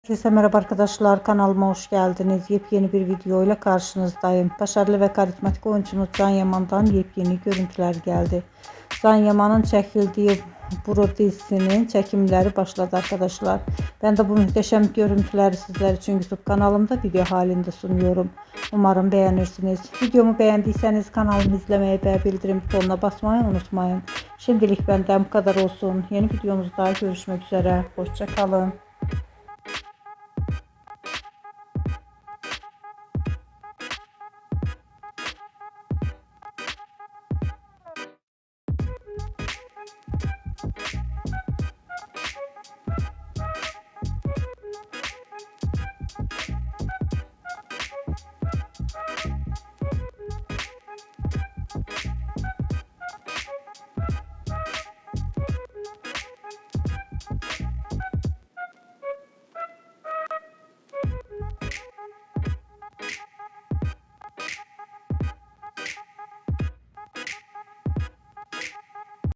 Herkese merhaba arkadaşlar, kanalıma hoş geldiniz. Yepyeni bir video ile karşınızdayım. Başarılı ve karizmatik oyuncumuz Can Yaman'dan yepyeni görüntüler geldi. Can Yaman'ın çekildiği Buru dizisinin çekimleri başladı arkadaşlar. Ben de bu muhteşem görüntüleri sizler için YouTube kanalımda video halinde sunuyorum. Umarım beğenirsiniz. Videomu beğendiyseniz kanalımı izlemeyi ve bildirim butonuna basmayı unutmayın. Şimdilik benden bu kadar olsun. Yeni videomuzda görüşmek üzere. Hoşça kalın.